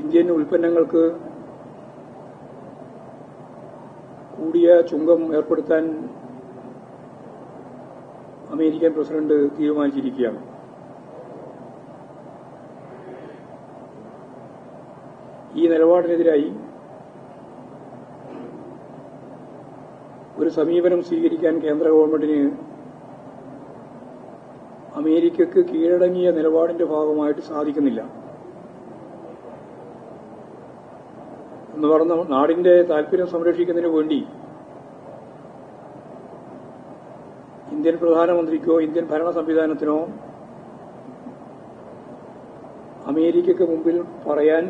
Indian ഉൽപ്പന്നങ്ങൾക്ക് കൂടിയ ചുങ്കം ഏർപ്പെടുത്താൻ അമേരിക്കൻ പ്രസിഡന്റ് തീരുമാനിച്ചിരിക്കുകയാണ്. ഈ നിലപാടിനെതിരായി ഒരു സമീപനം സ്വീകരിക്കാൻ കേന്ദ്ര ഗവൺമെന്റിന് അമേരിക്കയ്ക്ക് കീഴടങ്ങിയ നിലപാടിന്റെ ഭാഗമായിട്ട് സാധിക്കുന്നില്ല. എന്ന് പറഞ്ഞ നാടിന്റെ താൽപര്യം സംരക്ഷിക്കുന്നതിന് വേണ്ടി ഇന്ത്യൻ പ്രധാനമന്ത്രിക്കോ ഇന്ത്യൻ ഭരണ സംവിധാനത്തിനോ അമേരിക്കയ്ക്ക് മുമ്പിൽ പറയാൻ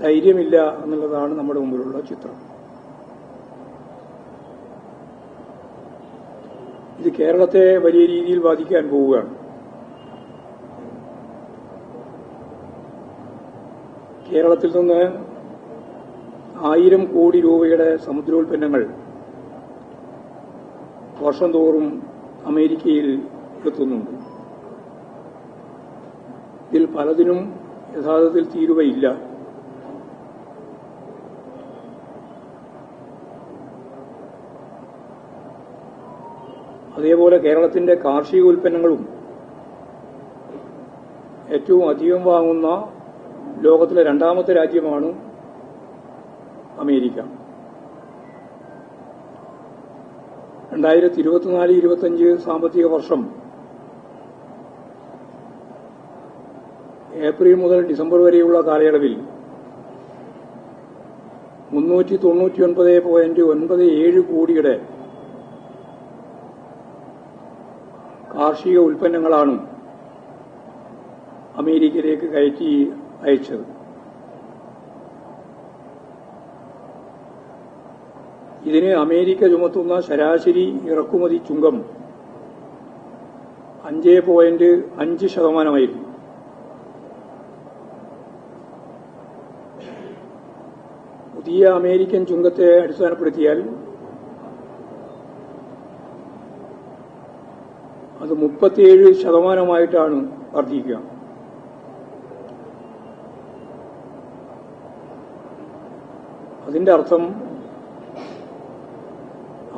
ധൈര്യമില്ല എന്നുള്ളതാണ് നമ്മുടെ മുമ്പിലുള്ള ചിത്രം. ഇത് കേരളത്തെ വലിയ രീതിയിൽ ബാധിക്കാൻ പോവുകയാണ്. കേരളത്തിൽ നിന്ന് 1000 കോടി രൂപയുടെ സമുദ്രോൽപ്പന്നങ്ങൾ വർഷം തോറും അമേരിക്കയിൽ എത്തുന്നുണ്ട്. ഇതിൽ പലതിനും യഥാർത്ഥത്തിൽ തീരുവയില്ല. അതേപോലെ കേരളത്തിന്റെ കാർഷിക ഉൽപ്പന്നങ്ങളും ഏറ്റവും അധികം വാങ്ങുന്ന ലോകത്തിലെ 2ാമത്തെ രാജ്യമാണ് അമേരിക്ക. 2024-25 സാമ്പത്തിക വർഷം ഏപ്രിൽ മുതൽ ഡിസംബർ വരെയുള്ള കാലയളവിൽ 399.97 കോടിയുടെ കാർഷിക ഉൽപ്പന്നങ്ങളാണ് അമേരിക്കയിലേക്ക് കയറ്റി അയച്ചത്. ഇതിന് അമേരിക്ക ചുമത്തുന്ന ശരാശരി ഇറക്കുമതി ചുങ്കം 5.5% പുതിയ അമേരിക്കൻ ചുങ്കത്തെ അടിസ്ഥാനപ്പെടുത്തിയാൽ അത് 37% വർദ്ധിക്കുക. അതിന്റെ അർത്ഥം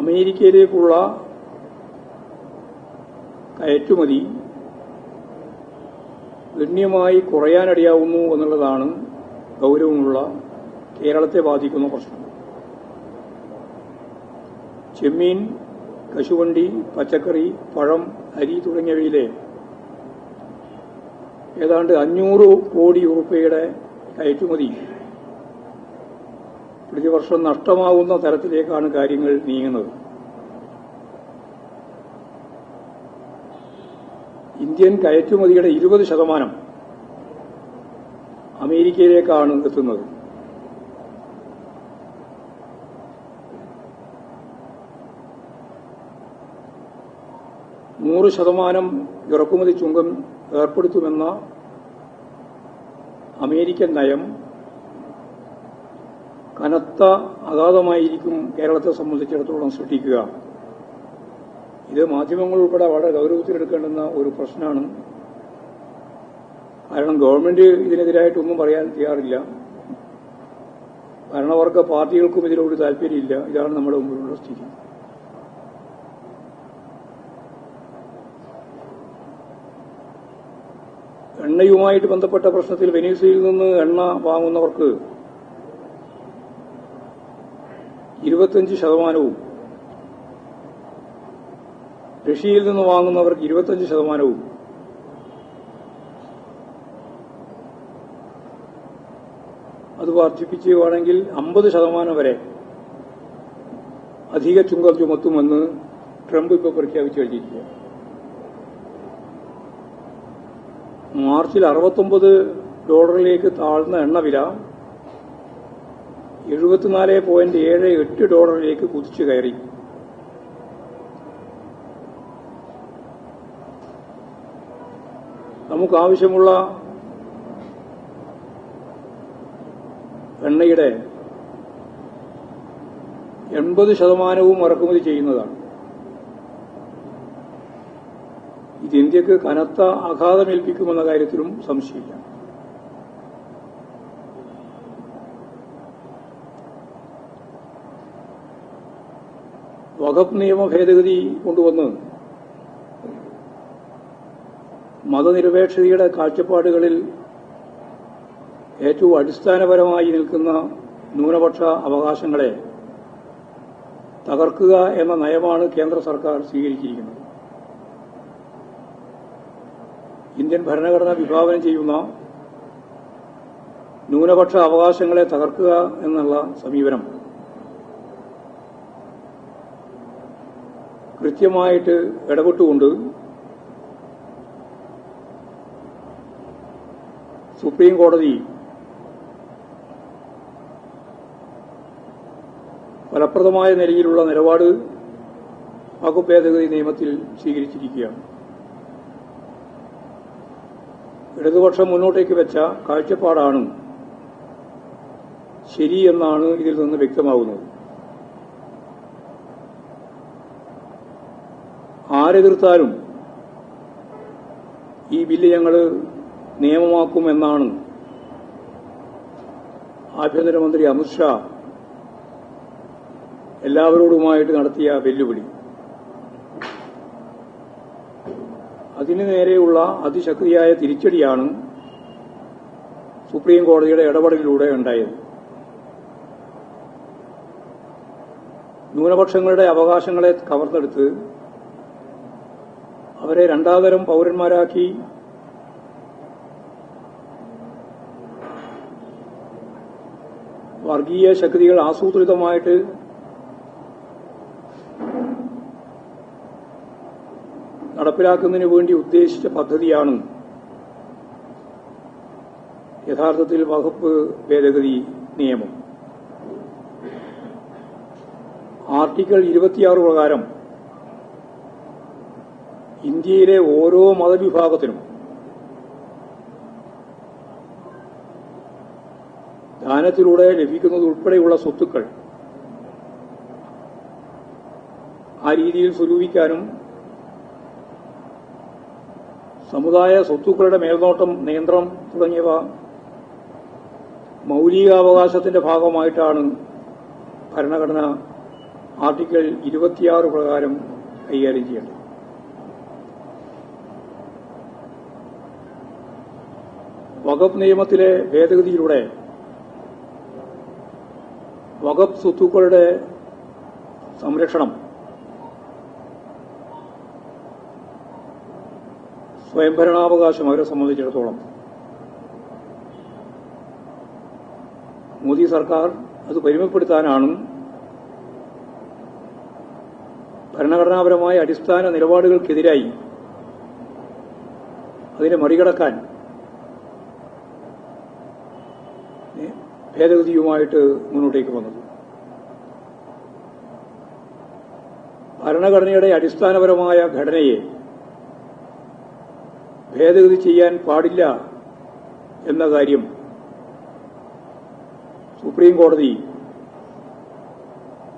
അമേരിക്കയിലേക്കുള്ള കയറ്റുമതി ഗണ്യമായി കുറയാനിടയാവുന്നു എന്നുള്ളതാണ് ഗൌരവമുള്ള കേരളത്തെ ബാധിക്കുന്ന പ്രശ്നം. ചെമ്മീൻ, കശുവണ്ടി, പച്ചക്കറി, പഴം, അരി തുടങ്ങിയവയിലെ ഏതാണ്ട് 500 കോടി രൂപയുടെ കയറ്റുമതി പ്രതിവർഷം നഷ്ടമാവുന്ന തരത്തിലേക്കാണ് കാര്യങ്ങൾ നീങ്ങുന്നത്. ഇന്ത്യൻ കയറ്റുമതിയുടെ 20% അമേരിക്കയിലേക്കാണ് എത്തുന്നത്. %100 ഇറക്കുമതി ചുങ്കം ഏർപ്പെടുത്തുമെന്ന അമേരിക്കൻ നയം കനത്ത ആഘാതമായിരിക്കും കേരളത്തെ സംബന്ധിച്ചിടത്തോളം സൃഷ്ടിക്കുക. ഇത് മാധ്യമങ്ങൾ ഉൾപ്പെടെ വളരെ ഗൌരവത്തിലെടുക്കേണ്ടുന്ന ഒരു പ്രശ്നമാണ്. കാരണം ഗവൺമെന്റ് ഇതിനെതിരായിട്ടൊന്നും പറയാൻ തയ്യാറില്ല. ഭരണവർഗ പാർട്ടികൾക്കും ഇതിനോട് താൽപര്യമില്ല. ഇതാണ് നമ്മുടെ മുമ്പിലുള്ള സ്ഥിതി. എണ്ണയുമായിട്ട് ബന്ധപ്പെട്ട പ്രശ്നത്തിൽ വെനീസുലയിൽ നിന്ന് എണ്ണ വാങ്ങുന്നവർക്ക് 25%, റഷ്യയിൽ നിന്ന് വാങ്ങുന്നവർക്ക് 25%, അത് വർദ്ധിപ്പിക്കുകയാണെങ്കിൽ 50% വരെ അധിക ചുങ്കം ചുമത്തുമെന്ന് ട്രംപ് ഇപ്പോൾ പ്രഖ്യാപിച്ചു കഴിഞ്ഞിരിക്കുക. മാർച്ചിൽ $69 താഴ്ന്ന എണ്ണവില $74.78 കുതിച്ചു കയറി. നമുക്കാവശ്യമുള്ള എണ്ണയുടെ 80% ഇറക്കുമതി ചെയ്യുന്നതാണ്. ഇത് ഇന്ത്യക്ക് കനത്ത ആഘാതമേൽപ്പിക്കുമെന്ന കാര്യത്തിലും സംശയമില്ല. വഖഫ് നിയമ ഭേദഗതി കൊണ്ടുവന്ന് മതനിരപേക്ഷതയുടെ കാഴ്ചപ്പാടുകളിൽ ഏറ്റവും അടിസ്ഥാനപരമായി നിൽക്കുന്ന ന്യൂനപക്ഷ അവകാശങ്ങളെ തകർക്കുക എന്ന നയമാണ് കേന്ദ്ര സർക്കാർ സ്വീകരിച്ചിരിക്കുന്നത്. ഇന്ത്യൻ ഭരണഘടന വിഭാവനം ചെയ്യുന്ന ന്യൂനപക്ഷ അവകാശങ്ങളെ തകർക്കുക എന്നുള്ള സമീപനം കൃത്യമായിട്ട് ഇടപെട്ടുകൊണ്ട് സുപ്രീം കോടതി ഫലപ്രദമായ നിലയിലുള്ള നിലപാട് വഖഫ് ഭേദഗതി നിയമത്തിൽ സ്വീകരിച്ചിരിക്കുകയാണ്. ഇടതുപക്ഷം മുന്നോട്ടേക്ക് വെച്ച കാഴ്ചപ്പാടാണ് ശരിയെന്നാണ് ഇതിൽ നിന്ന് വ്യക്തമാകുന്നത്. ആരെതിർത്താലും ഈ ബില്ല് ഞങ്ങൾ നിയമമാക്കുമെന്നാണ് ആഭ്യന്തരമന്ത്രി അമിത്ഷാ എല്ലാവരോടുമായിട്ട് നടത്തിയ വെല്ലുവിളി. അതിനു നേരെയുള്ള അതിശക്തിയായ തിരിച്ചടിയാണ് സുപ്രീം കോടതിയുടെ ഇടപെടലിലൂടെ ഉണ്ടായത്. ന്യൂനപക്ഷങ്ങളുടെ അവകാശങ്ങളെ കവർന്നെടുത്ത് അവരെ രണ്ടാംതരം പൌരന്മാരാക്കി വർഗീയ ശക്തികൾ ആസൂത്രിതമായിട്ട് നടപ്പിലാക്കുന്നതിന് വേണ്ടി ഉദ്ദേശിച്ച പദ്ധതിയാണ് യഥാർത്ഥത്തിൽ വഖഫ് ഭേദഗതി നിയമം. ആർട്ടിക്കിൾ 26 പ്രകാരം ഇന്ത്യയിലെ ഓരോ മതവിഭാഗത്തിനും ദാനത്തിലൂടെ ലഭിക്കുന്നതുൾപ്പെടെയുള്ള സ്വത്തുക്കൾ ആ രീതിയിൽ സ്വരൂപിക്കാനും സമുദായ സ്വത്തുക്കളുടെ മേൽനോട്ടം, നിയന്ത്രണം തുടങ്ങിയവ മൌലികാവകാശത്തിന്റെ ഭാഗമായിട്ടാണ് ഭരണഘടന ആർട്ടിക്കിൾ 26 പ്രകാരം കൈകാര്യം ചെയ്യേണ്ടത്. വഖഫ് നിയമത്തിലെ ഭേദഗതിയിലൂടെ വഖഫ് സ്വത്തുക്കളുടെ സംരക്ഷണം സ്വയംഭരണാവകാശം അവരെ സംബന്ധിച്ചിടത്തോളം മോദി സർക്കാർ അത് പരിമിതപ്പെടുത്താനാണ് ഭരണഘടനാപരമായ അടിസ്ഥാന നിലപാടുകൾക്കെതിരായി അതിനെ മറികടക്കാൻ ഭേദഗതിയുമായിട്ട് മുന്നോട്ടേക്ക് വന്നത്. ഭരണഘടനയുടെ അടിസ്ഥാനപരമായ ഘടനയെ ഭേദഗതി ചെയ്യാൻ പാടില്ല എന്ന കാര്യം സുപ്രീം കോടതി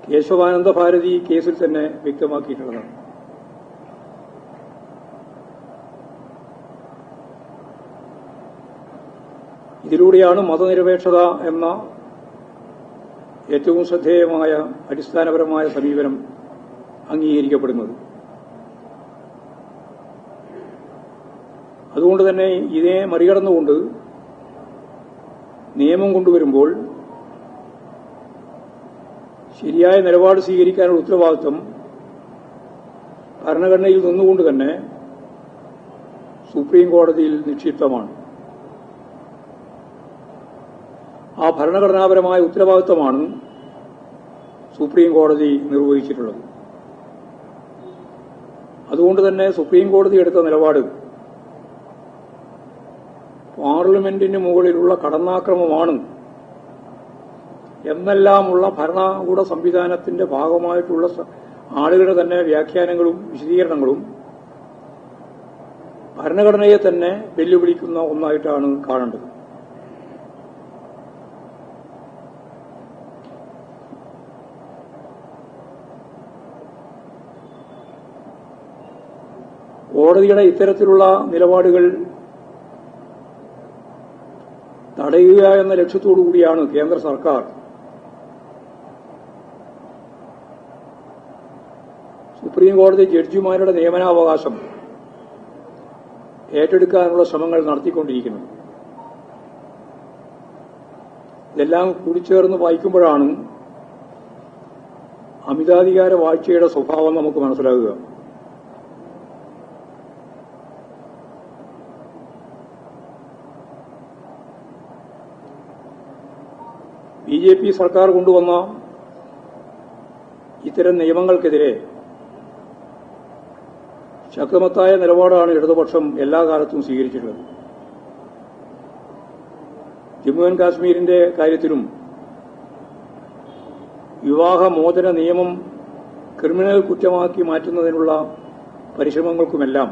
കേശവാനന്ദ ഭാരതി കേസിൽ തന്നെ വ്യക്തമാക്കിയിട്ടുള്ളതാണ്. ഇതിലൂടെയാണ് മതനിരപേക്ഷത എന്ന ഏറ്റവും ശ്രദ്ധേയമായ അടിസ്ഥാനപരമായ സമീപനം അംഗീകരിക്കപ്പെടുന്നത്. അതുകൊണ്ട് തന്നെ ഇതിനെ മറികടന്നുകൊണ്ട് നിയമം കൊണ്ടുവരുമ്പോൾ ശരിയായ നിലപാട് സ്വീകരിക്കാനുള്ള ഉത്തരവാദിത്വം ഭരണഘടനയിൽ നിന്നുകൊണ്ട് തന്നെ സുപ്രീം കോടതിയിൽ നിക്ഷിപ്തമാണ്. ആ ഭരണഘടനാപരമായ ഉത്തരവാദിത്വമാണ് സുപ്രീം കോടതി നിർവഹിച്ചിട്ടുള്ളത്. അതുകൊണ്ട് തന്നെ സുപ്രീം കോടതി എടുത്ത നിലപാട് പാർലമെന്റിന് മുകളിലുള്ള കടന്നാക്രമമാണ് എന്നെല്ലാമുള്ള ഭരണകൂട സംവിധാനത്തിന്റെ ഭാഗമായിട്ടുള്ള ആളുകളുടെ തന്നെ വ്യാഖ്യാനങ്ങളും വിശദീകരണങ്ങളും ഭരണഘടനയെ തന്നെ വെല്ലുവിളിക്കുന്ന ഒന്നായിട്ടാണ് കാണേണ്ടത്. കോടതിയുടെ ഇത്തരത്തിലുള്ള നിലപാടുകൾ തടയുക എന്ന ലക്ഷ്യത്തോടു കൂടിയാണ് കേന്ദ്ര സർക്കാർ സുപ്രീം കോടതി ജഡ്ജിമാരുടെ നിയമനാവകാശം ഏറ്റെടുക്കാനുള്ള ശ്രമങ്ങൾ നടത്തിക്കൊണ്ടിരിക്കുന്നത്. ഇതെല്ലാം കൂടിച്ചേർന്ന് വായിക്കുമ്പോഴാണ് അമിതാധികാര വാഴ്ചയുടെ സ്വഭാവം നമുക്ക് മനസ്സിലാകുക. BJP സർക്കാർ കൊണ്ടുവന്ന ഇത്തരം നിയമങ്ങൾക്കെതിരെ ശക്തമത്തായ നിലപാടാണ് ഇടതുപക്ഷം എല്ലാ കാലത്തും സ്വീകരിച്ചിട്ടുള്ളത്. ജമ്മു ആൻഡ് കാശ്മീരിന്റെ കാര്യത്തിലും വിവാഹമോചന നിയമം ക്രിമിനൽ കുറ്റമാക്കി മാറ്റുന്നതിനുള്ള പരിശ്രമങ്ങൾക്കുമെല്ലാം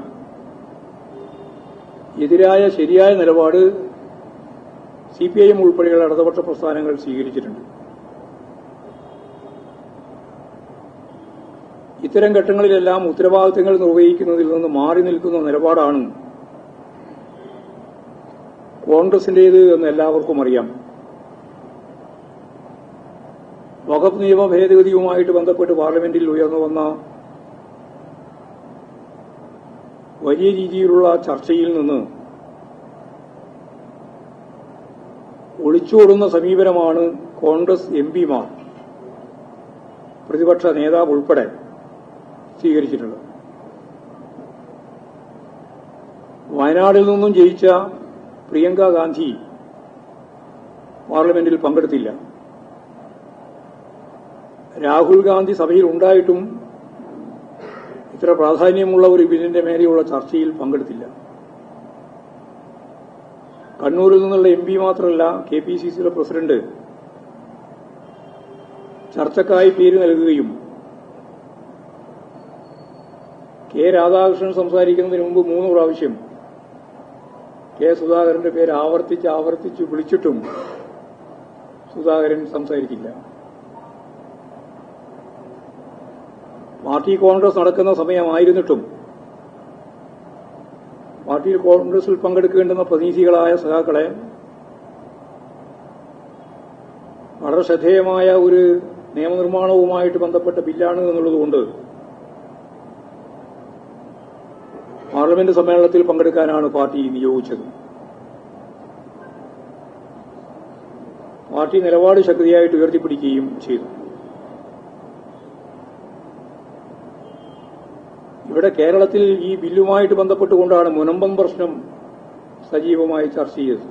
എതിരായ ശരിയായ നിലപാട് CPIM ഉൾപ്പെടെയുള്ള ഇടതുപക്ഷ പ്രസ്ഥാനങ്ങൾ സ്വീകരിച്ചിട്ടുണ്ട്. ഇത്തരം ഘട്ടങ്ങളിലെല്ലാം ഉത്തരവാദിത്തങ്ങൾ നിർവഹിക്കുന്നതിൽ നിന്ന് മാറി നിൽക്കുന്ന നിലപാടാണ് കോൺഗ്രസിന്റേത് എന്ന് എല്ലാവർക്കും അറിയാം. വഖഫ് നിയമ ഭേദഗതിയുമായിട്ട് ബന്ധപ്പെട്ട് പാർലമെന്റിൽ ഉയർന്നു വന്ന വലിയ രീതിയിലുള്ള ചർച്ചയിൽ നിന്ന് ഒളിച്ചോടുന്ന സമീപനമാണ് കോൺഗ്രസ് MPമാർ, പ്രതിപക്ഷ നേതാവ് ഉൾപ്പെടെ സ്വീകരിച്ചിട്ടുള്ളത്. വയനാടിൽ നിന്നും ജയിച്ച പ്രിയങ്ക ഗാന്ധി പാർലമെന്റിൽ പങ്കെടുത്തില്ല. രാഹുൽ ഗാന്ധി സഭയിൽ ഉണ്ടായിട്ടും ഇത്ര പ്രാധാന്യമുള്ള ഒരു ബില്ലിന്റെ മേലെയുള്ള ചർച്ചയിൽ പങ്കെടുത്തില്ല. കണ്ണൂരിൽ നിന്നുള്ള MP മാത്രമല്ല, KPCCയുടെ പ്രസിഡന്റ് ചർച്ചക്കായി പേര് നൽകുകയും K. രാധാകൃഷ്ണൻ സംസാരിക്കുന്നതിന് മുമ്പ് 3 പ്രാവശ്യം K. സുധാകരന്റെ പേര് ആവർത്തിച്ച് വിളിച്ചിട്ടും സുധാകരൻ സംസാരിക്കില്ല. പാർട്ടി കോൺഗ്രസ് നടക്കുന്ന സമയമായിരുന്നിട്ടും പാർട്ടിയിൽ കോൺഗ്രസിൽ പങ്കെടുക്കേണ്ടുന്ന പ്രതിനിധികളായ സഖാക്കളെ വളരെ ശ്രദ്ധേയമായ ഒരു നിയമനിർമ്മാണവുമായിട്ട് ബന്ധപ്പെട്ട ബില്ലാണ് എന്നുള്ളതുകൊണ്ട് പാർലമെന്റ് സമ്മേളനത്തിൽ പങ്കെടുക്കാനാണ് പാർട്ടി നിയോഗിച്ചത്. പാർട്ടി നിലപാട് ശക്തിയായിട്ട് ഉയർത്തിപ്പിടിക്കുകയും ചെയ്തു. ഇവിടെ കേരളത്തിൽ ഈ ബില്ലുമായിട്ട് ബന്ധപ്പെട്ടുകൊണ്ടാണ് മുനമ്പം പ്രശ്നം സജീവമായി ചർച്ച ചെയ്തത്.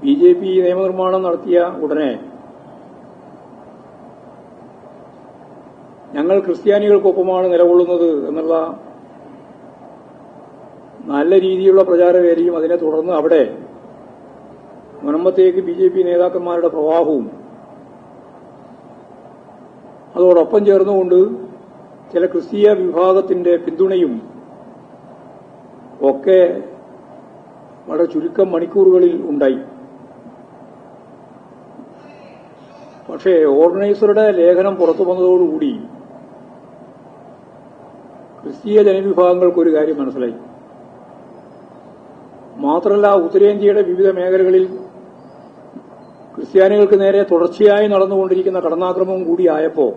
BJP നിയമനിർമ്മാണം നടത്തിയ ഉടനെ ഞങ്ങൾ ക്രിസ്ത്യാനികൾക്കൊപ്പമാണ് നിലകൊള്ളുന്നത് എന്നുള്ള നല്ല രീതിയിലുള്ള പ്രചാരവേദിയും അതിനെ തുടർന്ന് അവിടെ മുനമ്പത്തേക്ക് BJP നേതാക്കന്മാരുടെ പ്രവാഹവും അതോടൊപ്പം ചേർന്നുകൊണ്ട് ചില ക്രിസ്തീയ വിഭാഗത്തിന്റെ പിന്തുണയും ഒക്കെ വളരെ ചുരുക്കം മണിക്കൂറുകളിൽ ഉണ്ടായി. പക്ഷേ ഓർഗനൈസറുടെ ലേഖനം പുറത്തു വന്നതോടുകൂടി ക്രിസ്തീയ ജനവിഭാഗങ്ങൾക്കൊരു കാര്യം മനസ്സിലായി. മാത്രമല്ല, ഉത്തരേന്ത്യയുടെ വിവിധ മേഖലകളിൽ ക്രിസ്ത്യാനികൾക്ക് നേരെ തുടർച്ചയായി നടന്നുകൊണ്ടിരിക്കുന്ന കടന്നാക്രമണം കൂടിയായപ്പോൾ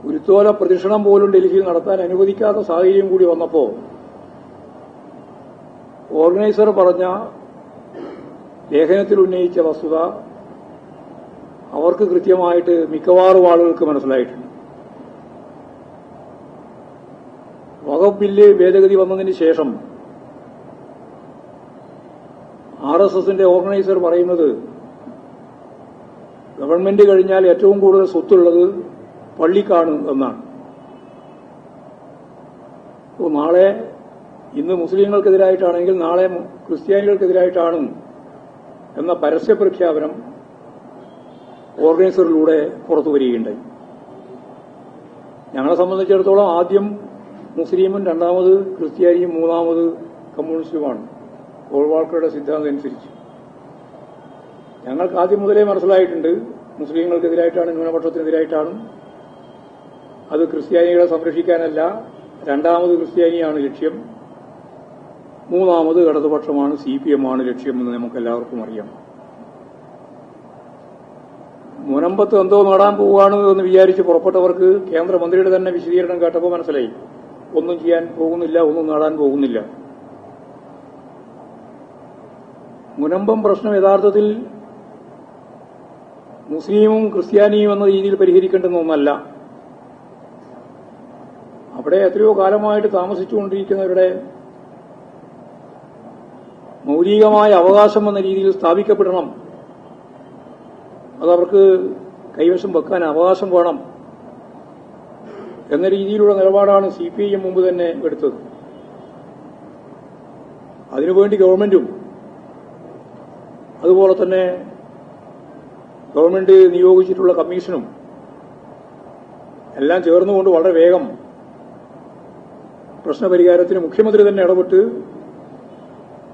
ഉരുത്തോല പ്രദക്ഷിണം പോലും ഡൽഹിയിൽ നടത്താൻ അനുവദിക്കാത്ത സാഹചര്യം കൂടി വന്നപ്പോൾ ഓർഗനൈസർ പറഞ്ഞ ലേഖനത്തിൽ ഉന്നയിച്ച വസ്തുത അവർക്ക് കൃത്യമായിട്ട് മിക്കവാറും ആളുകൾക്ക് മനസ്സിലായിട്ടുണ്ട്. വഖഫ് ബില്ല് ഭേദഗതി വന്നതിന് ശേഷം RSSന്റെ ഓർഗനൈസർ പറയുന്നത് ഗവൺമെന്റ് കഴിഞ്ഞാൽ ഏറ്റവും കൂടുതൽ സ്വത്തുള്ളത് പള്ളിക്കാണ് എന്നാണ്. നാളെ ഇന്ന് മുസ്ലിങ്ങൾക്കെതിരായിട്ടാണെങ്കിൽ നാളെ ക്രിസ്ത്യാനികൾക്കെതിരായിട്ടാണ് എന്ന പരസ്യ പ്രഖ്യാപനം ഓർഗനൈസറിലൂടെ പുറത്തുവരികയുണ്ടായി. ഞങ്ങളെ സംബന്ധിച്ചിടത്തോളം ആദ്യം മുസ്ലിമും, രണ്ടാമത് ക്രിസ്ത്യാനിയും, മൂന്നാമത് കമ്മ്യൂണിസ്റ്റുമാണ് ഗോൾവാൾക്കറുടെ സിദ്ധാന്തം അനുസരിച്ച്. ഞങ്ങൾക്ക് ആദ്യം മുതലേ മനസ്സിലായിട്ടുണ്ട് മുസ്ലിങ്ങൾക്കെതിരായിട്ടാണ്, ന്യൂനപക്ഷത്തിനെതിരായിട്ടാണ്. അത് ക്രിസ്ത്യാനികളെ സംരക്ഷിക്കാനല്ല, രണ്ടാമത് ക്രിസ്ത്യാനിയാണ് ലക്ഷ്യം, മൂന്നാമത് ഇടതുപക്ഷമാണ്, CPM ആണ് ലക്ഷ്യമെന്ന് നമുക്ക് എല്ലാവർക്കും അറിയാം. മുനമ്പത്ത് എന്തോ നേടാൻ പോവുകയാണ് എന്ന് വിചാരിച്ച് പുറപ്പെട്ടവർക്ക് കേന്ദ്രമന്ത്രിയുടെ തന്നെ വിശദീകരണം കേട്ടപ്പോൾ മനസ്സിലായി ഒന്നും ചെയ്യാൻ പോകുന്നില്ല, ഒന്നും നേടാൻ പോകുന്നില്ല. മുനമ്പം പ്രശ്നം യഥാർത്ഥത്തിൽ മുസ്ലിമും ക്രിസ്ത്യാനിയും എന്ന രീതിയിൽ പരിഹരിക്കേണ്ടുന്ന ഒന്നല്ല. അവിടെ എത്രയോ കാലമായിട്ട് താമസിച്ചുകൊണ്ടിരിക്കുന്നവരുടെ മൌലികമായ അവകാശം എന്ന രീതിയിൽ സ്ഥാപിക്കപ്പെടണം. അതവർക്ക് കൈവശം വെക്കാൻ അവകാശം വേണം എന്ന രീതിയിലുള്ള നിലപാടാണ് CPIM മുമ്പ് തന്നെ എടുത്തത്. അതിനുവേണ്ടി ഗവൺമെന്റും അതുപോലെ തന്നെ ഗവൺമെന്റ് നിയോഗിച്ചിട്ടുള്ള കമ്മീഷനും എല്ലാം ചേർന്നുകൊണ്ട് വളരെ വേഗം പ്രശ്നപരിഹാരത്തിന് മുഖ്യമന്ത്രി തന്നെ ഇടപെട്ട്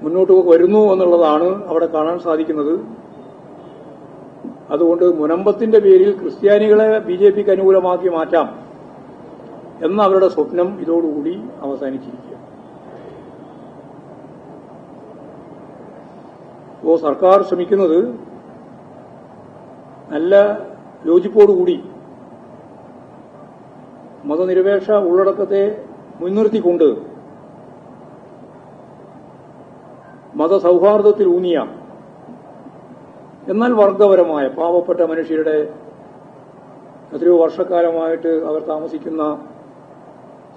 മുന്നോട്ട് വരുന്നു എന്നുള്ളതാണ് അവിടെ കാണാൻ സാധിക്കുന്നത്. അതുകൊണ്ട് മുനമ്പത്തിന്റെ പേരിൽ ക്രിസ്ത്യാനികളെ BJPക്ക് അനുകൂലമാക്കി മാറ്റാം എന്ന അവരുടെ സ്വപ്നം ഇതോടുകൂടി അവസാനിച്ചിരിക്കുക. ഇപ്പോൾ സർക്കാർ ശ്രമിക്കുന്നത് നല്ല യോജിപ്പോടുകൂടി മതനിരപേക്ഷ ഉള്ളടക്കത്തെ മുൻനിർത്തിക്കൊണ്ട് മതസൌഹാർദ്ദത്തിൽ ഊന്നിയ എന്നാൽ വർഗപരമായ പാവപ്പെട്ട മനുഷ്യരുടെ എത്രയോ വർഷക്കാലമായിട്ട് അവർ താമസിക്കുന്ന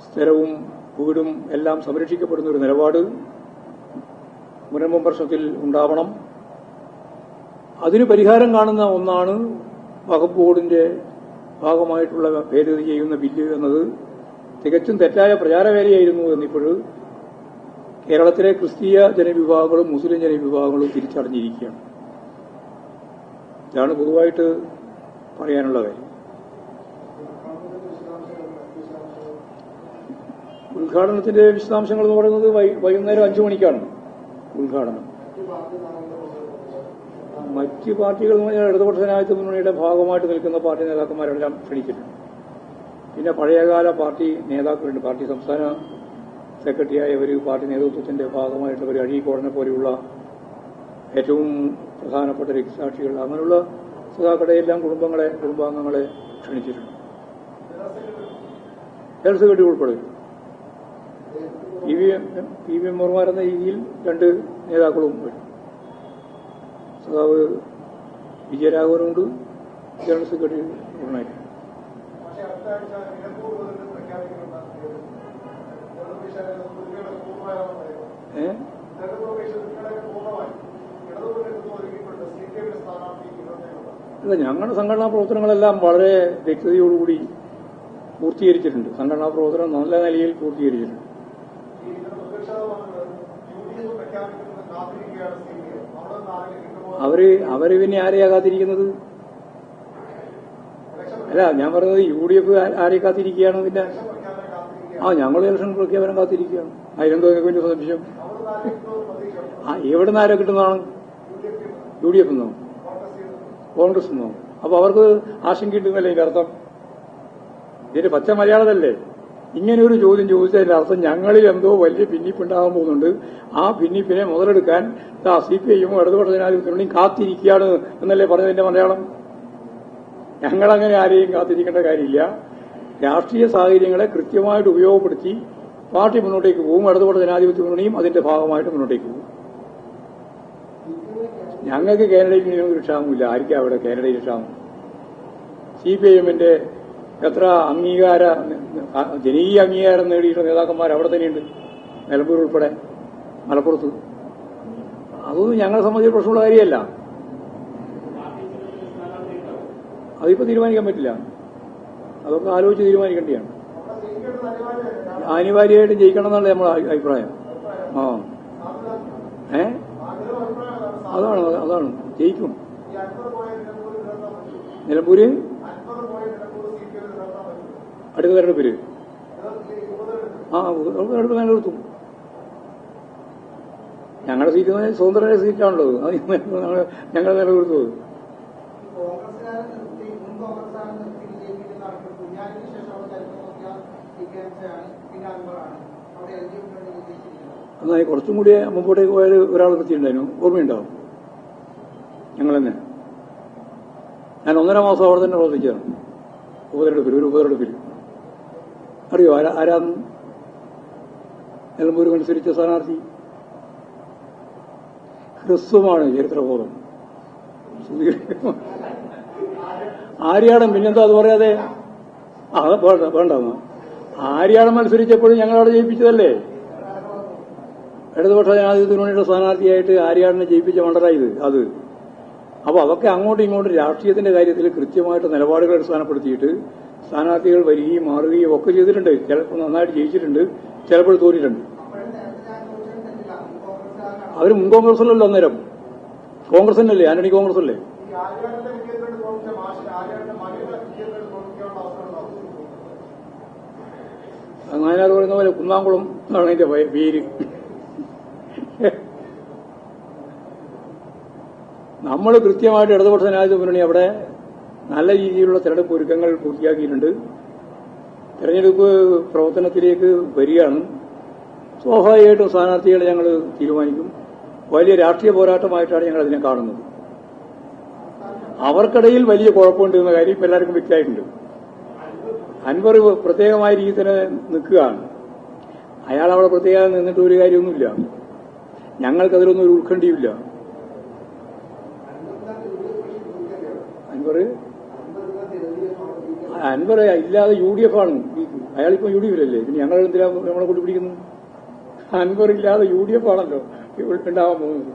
സ്ഥലവും വീടും എല്ലാം സംരക്ഷിക്കപ്പെടുന്ന ഒരു നിലപാട് മുനമ്പം പ്രശ്നത്തിൽ ഉണ്ടാവണം. അതിന് പരിഹാരം കാണുന്ന ഒന്നാണ് വഖഫ് ബോർഡിന്റെ ഭാഗമായിട്ടുള്ള ഭേദഗതി ചെയ്യുന്ന ബില്ല് എന്നത് തികച്ചും തെറ്റായ പ്രചാരവേലയായിരുന്നു എന്നിപ്പോൾ കേരളത്തിലെ ക്രിസ്തീയ ജനവിഭാഗങ്ങളും മുസ്ലിം ജനവിഭാഗങ്ങളും തിരിച്ചറിഞ്ഞിരിക്കുകയാണ്. ഇതാണ് പൊതുവായിട്ട് പറയാനുള്ള കാര്യം. ഉദ്ഘാടനത്തിന്റെ വിശദാംശങ്ങൾ എന്ന് പറയുന്നത് വൈകുന്നേരം 5 മണിക്കാണ് ഉദ്ഘാടനം. മറ്റ് പാർട്ടികൾ എന്ന് പറഞ്ഞാൽ ഇടതുപക്ഷ ജനാധിപത്യ മുന്നണിയുടെ ഭാഗമായിട്ട് നിൽക്കുന്ന പാർട്ടി നേതാക്കന്മാരെല്ലാം ക്ഷണിച്ചിട്ടുണ്ട്. പിന്നെ പഴയകാല പാർട്ടി നേതാക്കളുണ്ട്. പാർട്ടി സംസ്ഥാന സെക്രട്ടറിയായവർ, പാർട്ടി നേതൃത്വത്തിന്റെ ഭാഗമായിട്ടുള്ളവർ, അഴീക്കോടനെ പോലെയുള്ള ഏറ്റവും പ്രധാനപ്പെട്ട രക്തസാക്ഷികൾ, അങ്ങനെയുള്ള സഖാക്കളുടെ എല്ലാം കുടുംബാംഗങ്ങളെ ക്ഷണിച്ചിട്ടുണ്ട്. ജനറൽ സെക്രട്ടറി ഉൾപ്പെടെ PV മെമ്പർമാരെന്ന രീതിയിൽ 2 നേതാക്കളും വരും. സഖാവ് വിജയരാഘവനുണ്ട്, ജനറൽ സെക്രട്ടറി ഉടനായിട്ട്. അല്ല, ഞങ്ങളുടെ സംഘടനാ പ്രവർത്തനങ്ങളെല്ലാം വളരെ വ്യക്തതയോടുകൂടി പൂർത്തീകരിച്ചിട്ടുണ്ട്. സംഘടനാ പ്രവർത്തനം നല്ല നിലയിൽ പൂർത്തീകരിച്ചിട്ടുണ്ട്. അവര് പിന്നെ ആരെയാ കാത്തിരിക്കുന്നത്? അല്ല, ഞാൻ പറഞ്ഞത് UDF ആരെ കാത്തിരിക്കുകയാണ്? പിന്നെ ഞങ്ങൾ ഇലക്ഷൻ പ്രഖ്യാപനം കാത്തിരിക്കുകയാണ്. അതിലെന്തോ നിങ്ങൾക്ക് വലിയ സംശയം? എവിടെ നിന്ന് ആരെ കിട്ടുന്നതാണ്? UDF എന്നോ കോൺഗ്രസ് എന്നോ? അപ്പൊ അവർക്ക് ആശങ്ക കിട്ടുന്നല്ലേ ഇതിന്റെ അർത്ഥം? ഇതിന്റെ പച്ച മലയാളമല്ലേ? ഇങ്ങനെ ഒരു ചോദ്യം ചോദിച്ചതിന്റെ അർത്ഥം ഞങ്ങളിൽ എന്തോ വലിയ ഭിന്നിപ്പുണ്ടാകാൻ പോകുന്നുണ്ട്. ആ ഭിന്നിപ്പിനെ മുതലെടുക്കാൻ CPIM ഇടതുപക്ഷ ജനാധിപത്യത്തിനുള്ളിൽ കാത്തിരിക്കുകയാണ് എന്നല്ലേ പറഞ്ഞതിന്റെ മലയാളം? ഞങ്ങളങ്ങനെ ആരെയും കാത്തിരിക്കേണ്ട കാര്യമില്ല. രാഷ്ട്രീയ സാഹചര്യങ്ങളെ കൃത്യമായിട്ട് ഉപയോഗപ്പെടുത്തി പാർട്ടി മുന്നോട്ടേക്ക് പോകും. ഇടതുപക്ഷ ജനാധിപത്യ മുന്നണിയും അതിന്റെ ഭാഗമായിട്ട് മുന്നോട്ടേക്ക് പോകും. ഞങ്ങൾക്ക് കാനഡയിൽ ഒരു ക്ഷാമമില്ല. ആയിരിക്കും അവിടെ കാനഡയിൽ ക്ഷാമം? CPIMന്റെ എത്ര ജനകീയ അംഗീകാരം നേടിയിട്ടുള്ള നേതാക്കന്മാർ അവിടെ തന്നെയുണ്ട്, നിലമ്പൂർ ഉൾപ്പെടെ, മലപ്പുറത്ത്. അതൊന്നും ഞങ്ങളെ സംബന്ധിച്ച് പ്രശ്നമുള്ള കാര്യമല്ല. അതിപ്പോ തീരുമാനിക്കാൻ പറ്റില്ല. അതൊക്കെ ആലോചിച്ച് തീരുമാനിക്കേണ്ടതാണ്. അനിവാര്യമായിട്ടും ജയിക്കണം എന്നുള്ള നമ്മുടെ അഭിപ്രായം. അതാണ് ജയിക്കും. നിലമ്പൂര് അടുത്ത തെരഞ്ഞെടുപ്പില് തെരഞ്ഞെടുപ്പ് നിലനിർത്തും. ഞങ്ങളുടെ സീറ്റ് സ്വതന്ത്ര സീറ്റാണുള്ളത്. അത് ഞങ്ങൾ നിലനിർത്തുന്നത്. എന്നാൽ കുറച്ചും കൂടി മുമ്പോട്ടേക്ക് പോയാൽ ഒരാൾ നിർത്തിയിട്ടുണ്ടായിരുന്നു. ഓർമ്മയുണ്ടാവും. ഞങ്ങൾ തന്നെ ഞാൻ 1.5 മാസം അവിടെ തന്നെ പ്രവർത്തിച്ചതാണ്. ഒരു ഉപതെരഞ്ഞെടുപ്പിൽ അറിയോ ആരാന്ന്? നിലമ്പൂർ മത്സരിച്ച സ്ഥാനാർത്ഥി ഹ്രസ്വമാണ് ചരിത്രബോധം. ആര്യാടൻ പിന്നെന്താ അത് പറയാതെ? വേണ്ടെന്ന്. ആര്യാടൻ മത്സരിച്ചപ്പോഴും ഞങ്ങളവിടെ ജയിപ്പിച്ചതല്ലേ? ഇടതുപക്ഷ ജനാധിപത്യ മുന്നണിയുടെ സ്ഥാനാർത്ഥിയായിട്ട് ആര്യാടനെ ജയിപ്പിച്ച മണ്ഡലമായത് അത്. അപ്പോൾ അതൊക്കെ അങ്ങോട്ടും ഇങ്ങോട്ടും രാഷ്ട്രീയത്തിന്റെ കാര്യത്തിൽ കൃത്യമായിട്ട് നിലപാടുകൾ അടിസ്ഥാനപ്പെടുത്തിയിട്ട് സ്ഥാനാർത്ഥികൾ വരികയും മാറുകയും ഒക്കെ ചെയ്തിട്ടുണ്ട്. ചിലപ്പോൾ നന്നായിട്ട് ജയിച്ചിട്ടുണ്ട്, ചിലപ്പോൾ തോറ്റിട്ടുണ്ട്. അവർ മുൻ കോൺഗ്രസിലല്ലോ അന്നേരം. കോൺഗ്രസ് തന്നെയല്ലേ, ആന്റണി കോൺഗ്രസ് അല്ലേ? നായനാർ പറയുന്ന പോലെ കുന്നാംകുളം എന്നാണ് അതിന്റെ പേര്. നമ്മൾ കൃത്യമായിട്ട് ഇടതുപക്ഷ ജനാധിപത്യ മുന്നണി അവിടെ നല്ല രീതിയിലുള്ള തെരഞ്ഞെടുപ്പ് ഒരുക്കങ്ങൾ പൂർത്തിയാക്കിയിട്ടുണ്ട്. തെരഞ്ഞെടുപ്പ് പ്രവർത്തനത്തിലേക്ക് വരികയാണ്. സ്വാഭാവികമായിട്ടും സ്ഥാനാർത്ഥികളെ ഞങ്ങൾ തീരുമാനിക്കും. വലിയ രാഷ്ട്രീയ പോരാട്ടമായിട്ടാണ് ഞങ്ങൾ അതിനെ കാണുന്നത്. അവർക്കിടയിൽ വലിയ കുഴപ്പമുണ്ട് എന്ന കാര്യം ഇപ്പം എല്ലാവർക്കും വ്യക്തമായിട്ടുണ്ട്. അൻവർ പ്രത്യേകമായ രീതിയിൽ തന്നെ നിൽക്കുകയാണ്. അയാൾ അവിടെ പ്രത്യേകം നിന്നിട്ട് ഒരു കാര്യമൊന്നുമില്ല. ഞങ്ങൾക്കതിലൊന്നും ഒരു ഉത്കണ്ഠയുമില്ല. അൻവർ ഇല്ലാതെ UDF ആണ്. അയാളിപ്പോ UDF അല്ലേ, പിന്നെ ഞങ്ങൾ എന്തിനാ നമ്മളെ കൂട്ടിപ്പിടിക്കുന്നു? അൻവർ ഇല്ലാതെ UDF ആണല്ലോ ഉണ്ടാവാൻ പോകുന്നത്.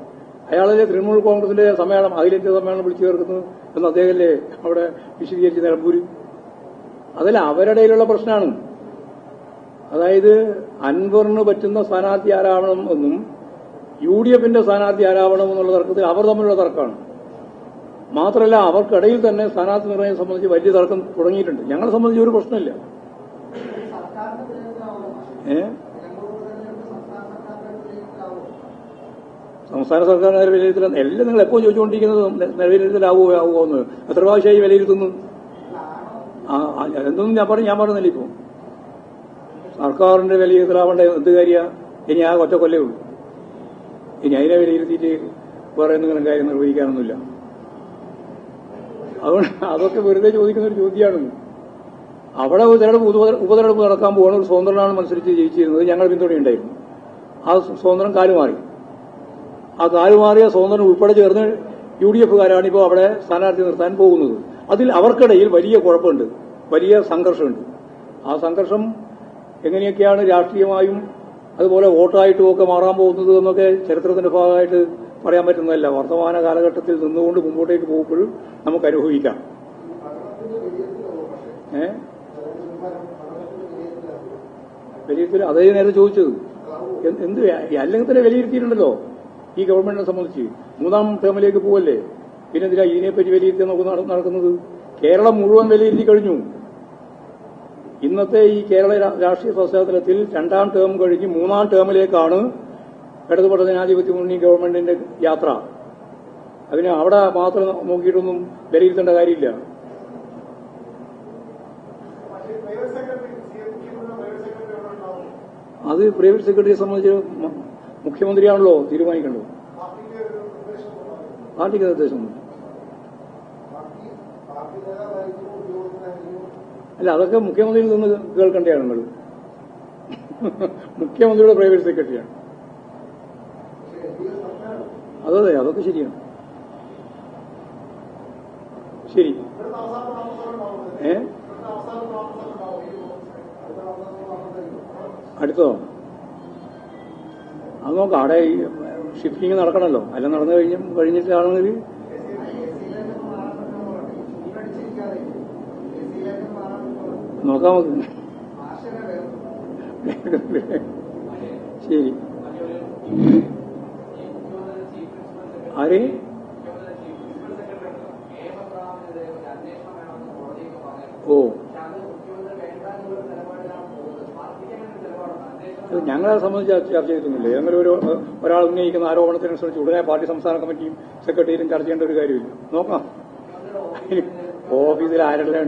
അയാളല്ലേ തൃണമൂൽ കോൺഗ്രസിന്റെ സമ്മേളനം, അഖിലേന്ത്യാ സമ്മേളനം വിളിച്ചു ചേർക്കുന്നത് എന്ന് അദ്ദേഹമല്ലേ അവിടെ വിശദീകരിച്ച് നിലമ്പൂര്. അതല്ല അവരുടെ ഇടയിലുള്ള പ്രശ്നമാണ്. അതായത് അൻവറിന് പറ്റുന്ന സ്ഥാനാർത്ഥി ആരാവണം എന്നും UDFന്റെ സ്ഥാനാർത്ഥി ആരാവണം എന്നുള്ള തർക്കത്തിൽ അവർ തമ്മിലുള്ള തർക്കമാണ്. മാത്രമല്ല അവർക്കിടയിൽ തന്നെ സ്ഥാനാർത്ഥി നിർണയം സംബന്ധിച്ച് വലിയ തർക്കം തുടങ്ങിയിട്ടുണ്ട്. ഞങ്ങളെ സംബന്ധിച്ച് ഒരു പ്രശ്നമില്ല. സംസ്ഥാന സർക്കാരിന്റെ വിലയിരുത്തൽ എല്ലാം നിങ്ങൾ എപ്പോൾ ചോദിച്ചുകൊണ്ടിരിക്കുന്നത് വിലയിരുത്തലാവുമോ എന്ന്. എത്ര പ്രാവശ്യമായി വിലയിരുത്തുന്നു? എന്തൊന്നും ഞാൻ പറയുന്നില്ല. ഇപ്പോൾ സർക്കാരിന്റെ വിലയിരുത്തലാവേണ്ട എന്ത് കാര്യമാണ്? ഇനി ആ ഒറ്റ കൊല്ലേ ഉള്ളൂ. ഇനി അതിനെ വിലയിരുത്തിയിട്ട് വേറെ എന്തെങ്കിലും കാര്യം നിർവഹിക്കാനൊന്നുമില്ല. അതുകൊണ്ട് അതൊക്കെ വെറുതെ ചോദിക്കുന്ന ഒരു ചോദ്യമാണ്. അവിടെ ഉപതെരഞ്ഞെടുപ്പ് നടക്കാൻ പോകുന്ന ഒരു സ്വതന്ത്രനാണ് മത്സരിച്ച് ജയിച്ചിരുന്നത്. ഞങ്ങൾ പിന്തുണയുണ്ടായിരുന്നു. ആ സ്വതന്ത്രം കാലുമാറി. ആ കാലുമാറിയ സ്വതന്ത്രൻ ഉൾപ്പെടെ ചേർന്ന് UDFകാരാണ് ഇപ്പോൾ അവിടെ സ്ഥാനാർത്ഥി നിർത്താൻ പോകുന്നത്. അതിൽ അവർക്കിടയിൽ വലിയ കുഴപ്പമുണ്ട്, വലിയ സംഘർഷമുണ്ട്. ആ സംഘർഷം എങ്ങനെയൊക്കെയാണ് രാഷ്ട്രീയമായും അതുപോലെ വോട്ടായിട്ടും ഒക്കെ മാറാൻ പോകുന്നത് എന്നൊക്കെ ചരിത്രത്തിന്റെ ഭാഗമായിട്ട് പറയാൻ പറ്റുന്നതല്ല. വർത്തമാന കാലഘട്ടത്തിൽ നിന്നുകൊണ്ട് മുമ്പോട്ടേക്ക് പോകുമ്പോൾ നമുക്ക് അനുഭവിക്കാം. വിലയിരുത്തൽ അതേ നേരെ ചോദിച്ചത് എന്ത് അല്ലെങ്കിൽ തന്നെ വിലയിരുത്തിയിട്ടുണ്ടല്ലോ ഈ ഗവൺമെന്റിനെ സംബന്ധിച്ച്. 3ാം ടേമിലേക്ക് പോവല്ലേ, പിന്നെന്തിനാ ഇതിനെപ്പറ്റി വിലയിരുത്തി നടക്കുന്നത്? കേരളം മുഴുവൻ വിലയിരുത്തി കഴിഞ്ഞു. ഇന്നത്തെ ഈ കേരള രാഷ്ട്രീയ പശ്ചാത്തലത്തിൽ 2ാം ടേം കഴിഞ്ഞ് 3ാം ടേമിലേക്കാണ് ഇടതുപക്ഷ ജനാധിപത്യ മുന്നണി ഗവൺമെന്റിന്റെ യാത്ര. അതിന് അവിടെ മാത്രം നോക്കിയിട്ടൊന്നും വിലയിരുത്തേണ്ട കാര്യമില്ല. അത് പ്രൈവറ്റ് സെക്രട്ടറിയെ സംബന്ധിച്ച് മുഖ്യമന്ത്രിയാണല്ലോ തീരുമാനിക്കേണ്ടത്. പാർട്ടിക്ക് നിർദ്ദേശമൊന്നും അല്ല, അതൊക്കെ മുഖ്യമന്ത്രിയിൽ നിന്ന് കേൾക്കേണ്ടതാണ്. നിങ്ങൾ മുഖ്യമന്ത്രിയുടെ പ്രൈവറ്റ് സെക്രട്ടറിയാണ്. അതെ, അതൊക്കെ ശരിയാണ്. ശരി. അടുത്തോ? അത് നോക്കാം. അവിടെ ഷിഫ്റ്റിംഗ് നടക്കണമല്ലോ. എല്ലാം നടന്നു കഴിഞ്ഞിട്ടാണെങ്കിൽ നോക്കാം നമുക്ക്. ശരി. ആരെ? ഓ, ഞങ്ങളെ സംബന്ധിച്ച് ചർച്ച ചെയ്തിട്ടുന്നില്ല. അങ്ങനെ ഒരാൾ ഉന്നയിക്കുന്ന ആരോപണത്തിനനുസരിച്ച് ഉടനെ പാർട്ടി സംസ്ഥാന കമ്മിറ്റിയും സെക്രട്ടറിയും ചർച്ച ചെയ്യേണ്ട ഒരു കാര്യമില്ല. നോക്കാം. ഓഫീസിൽ ആരെല്ലാം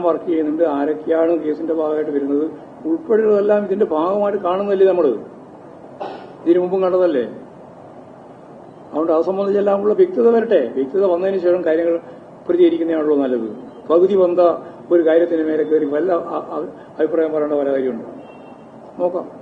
വർക്ക് ചെയ്യുന്നുണ്ട്, ആരൊക്കെയാണ് കേസിന്റെ ഭാഗമായിട്ട് വരുന്നത് ഉൾപ്പെടെയുള്ളതെല്ലാം ഇതിന്റെ ഭാഗമായിട്ട് കാണുന്നതല്ലേ നമ്മൾ. ഇതിനു മുമ്പും കണ്ടതല്ലേ. അതുകൊണ്ട് അത് സംബന്ധിച്ചെല്ലാമുള്ള വ്യക്തത വരട്ടെ. വ്യക്തത വന്നതിന് ശേഷം കാര്യങ്ങൾ പ്രതികരിക്കുന്നതാണല്ലോ നല്ലത്. പകുതി വന്ന ഒരു കാര്യത്തിന് മേലെ കയറി വല്ല അഭിപ്രായം പറയേണ്ട പല കാര്യമുണ്ട്. നോക്കാം.